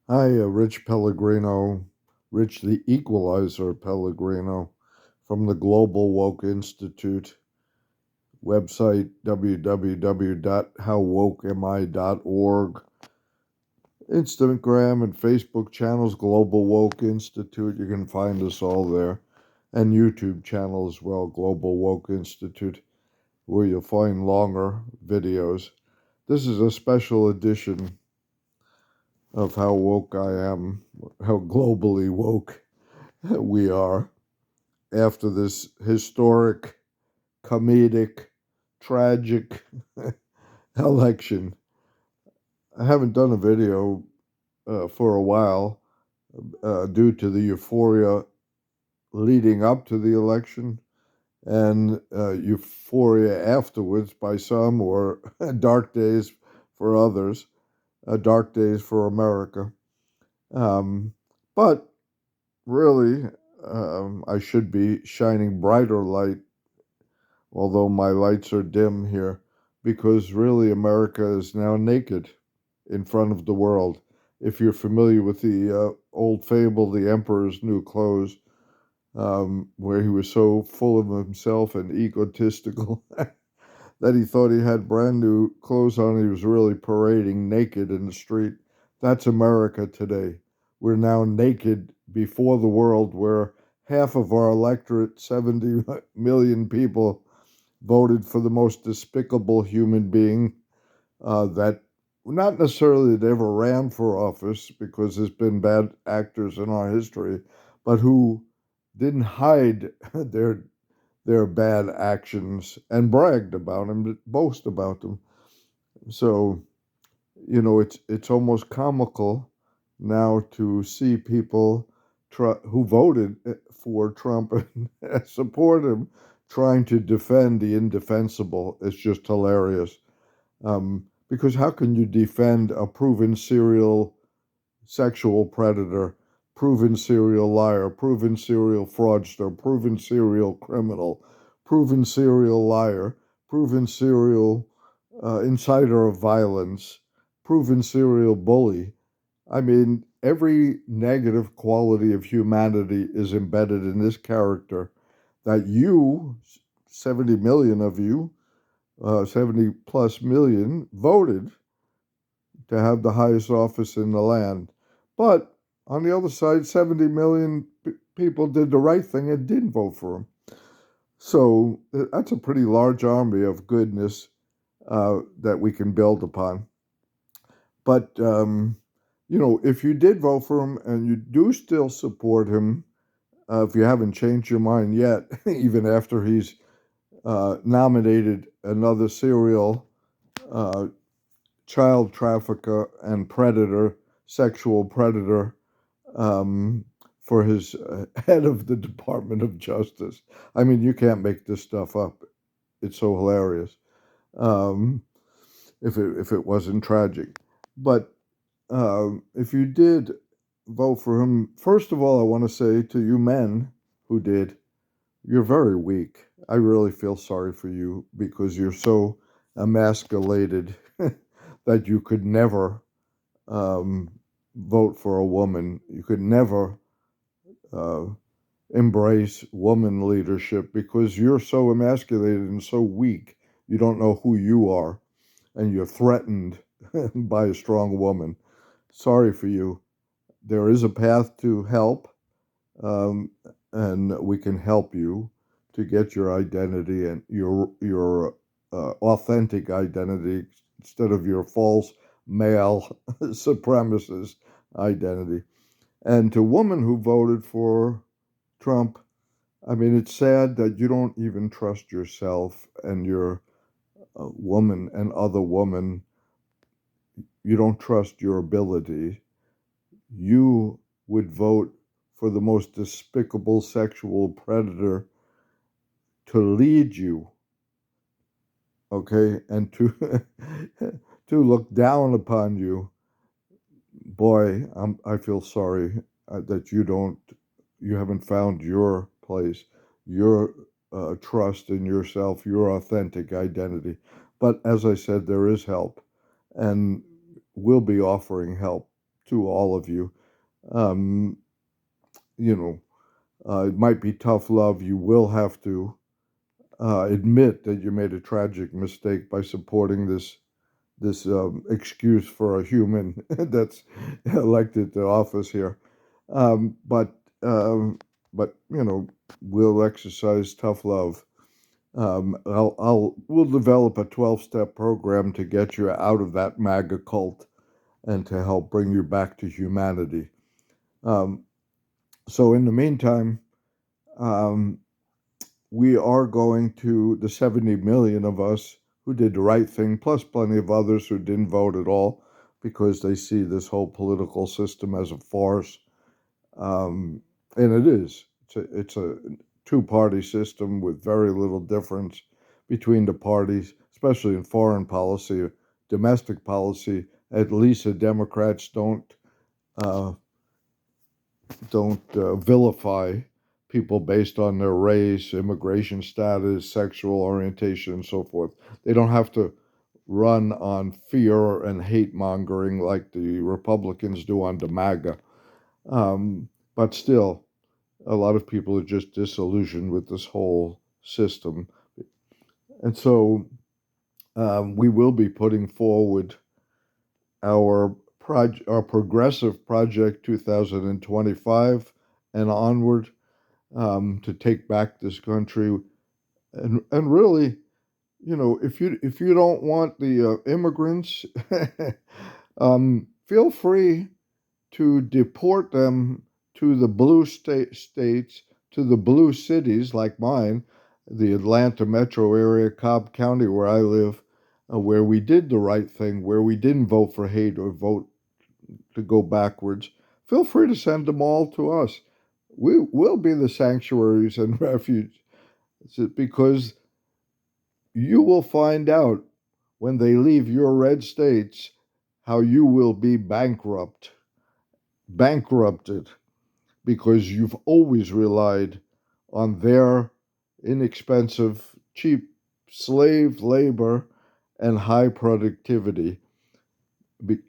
Hi, Rich Pellegrino, Rich the Equalizer Pellegrino from the Global Woke Institute website, www.howwokeami.org, Instagram and Facebook channels, Global Woke Institute. You can find us all there, and YouTube channel as well, Global Woke Institute, where you'll find longer videos. This is a special edition of how woke I am, how globally woke we are after this historic, comedic, tragic election. I haven't done a video for a while due to the euphoria leading up to the election and euphoria afterwards by some, or dark days for others, dark days for America. Um, but really, I should be shining brighter light, although my lights are dim here, because really America is now naked in front of the world. If you're familiar with the old fable, The Emperor's New Clothes, where he was so full of himself and egotistical that he thought he had brand new clothes on, he was really parading naked in the street. That's America today. We're now naked before the world, where half of our electorate, 70 million people, voted for the most despicable human being that not necessarily that ever ran for office, because there's been bad actors in our history, but who didn't hide their bad actions and bragged about them, boast about them. So, it's almost comical now to see people who voted for Trump and support him trying to defend the indefensible. It's just hilarious. Because how can you defend a proven serial sexual predator, proven serial liar, proven serial fraudster, proven serial criminal, proven serial liar, proven serial inciter of violence, proven serial bully? I mean, every negative quality of humanity is embedded in this character that you, 70 million of you, 70 plus million, voted to have the highest office in the land. But on the other side, 70 million people did the right thing and didn't vote for him. So that's a pretty large army of goodness that we can build upon. But, if you did vote for him and you do still support him, if you haven't changed your mind yet, even after he's nominated another serial uh, child trafficker and predator, sexual predator, um, for his head of the Department of Justice. I mean, you can't make this stuff up. It's so hilarious. Um, if it wasn't tragic, but if you did vote for him, first of all, I want to say to you men who did, you're very weak. I really feel sorry for you because you're so emasculated that you could never um, vote for a woman. You could never uh, embrace woman leadership because you're so emasculated and so weak. You don't know who you are, and you're threatened by a strong woman. Sorry for you. There is a path to help, um, and we can help you to get your identity and your authentic identity instead of your false male supremacist identity. And to women who voted for Trump, I mean, it's sad that you don't even trust yourself and your woman and other woman. You don't trust your ability. You would vote for the most despicable sexual predator to lead you, okay, and to to look down upon you. Boy, I feel sorry that you haven't found your place, your trust in yourself, your authentic identity. But as I said, there is help, and we'll be offering help to all of you. Um, you know, it might be tough love. You will have to admit that you made a tragic mistake by supporting this excuse for a human that's elected to office here. Um, but um, but we'll exercise tough love. We'll develop a 12-step program to get you out of that MAGA cult and to help bring you back to humanity. Um, so in the meantime, um, we are going to the 70 million of us who did the right thing, plus plenty of others who didn't vote at all because they see this whole political system as a farce. Um, and it is. It's a two-party system with very little difference between the parties, especially in foreign policy, domestic policy. At least the Democrats uh, don't vilify people based on their race, immigration status, sexual orientation, and so forth. They don't have to run on fear and hate mongering like the Republicans do on the MAGA. But still, a lot of people are just disillusioned with this whole system. And so we will be putting forward our progressive project 2025 and onward, to take back this country. And really, if you don't want the immigrants, feel free to deport them to the blue states, to the blue cities like mine, the Atlanta metro area, Cobb County, where I live, where we did the right thing, where we didn't vote for hate or vote to go backwards. Feel free to send them all to us. We will be the sanctuaries and refuge, because you will find out when they leave your red states how you will be bankrupted, because you've always relied on their inexpensive, cheap slave labor and high productivity.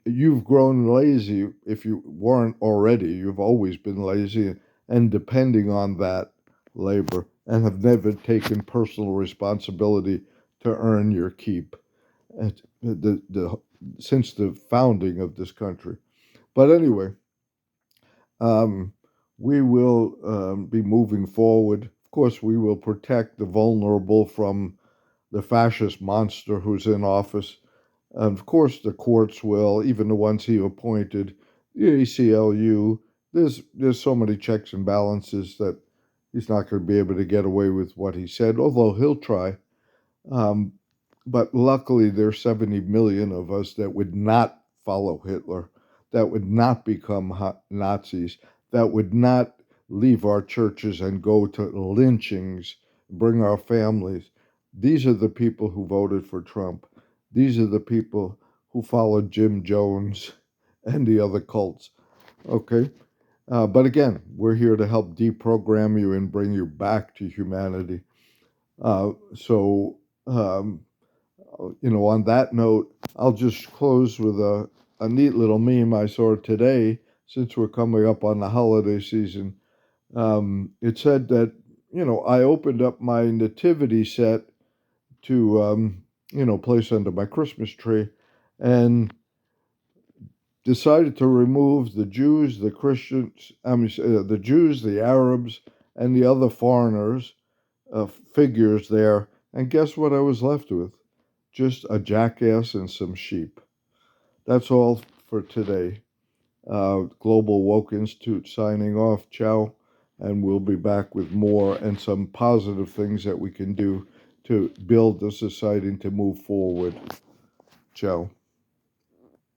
You've grown lazy if you weren't already. You've always been lazy and depending on that labor and have never taken personal responsibility to earn your keep since the founding of this country. But anyway, um, we will be moving forward. Of course, we will protect the vulnerable from the fascist monster who's in office. And of course, the courts will, even the ones he appointed, the ACLU. There's so many checks and balances that he's not going to be able to get away with what he said, although he'll try. Um, but luckily, there's 70 million of us that would not follow Hitler, that would not become Nazis, that would not leave our churches and go to lynchings, bring our families. These are the people who voted for Trump. These are the people who followed Jim Jones and the other cults. Okay? But again, we're here to help deprogram you and bring you back to humanity. So, on that note, I'll just close with a neat little meme I saw today, since we're coming up on the holiday season. It said that, I opened up my nativity set to, place under my Christmas tree, and decided to remove the Jews, the Christians, the Jews, the Arabs, and the other foreigners figures there. And guess what I was left with? Just a jackass and some sheep. That's all for today. Global Woke Institute signing off. Ciao. And we'll be back with more and some positive things that we can do to build the society and to move forward. Ciao.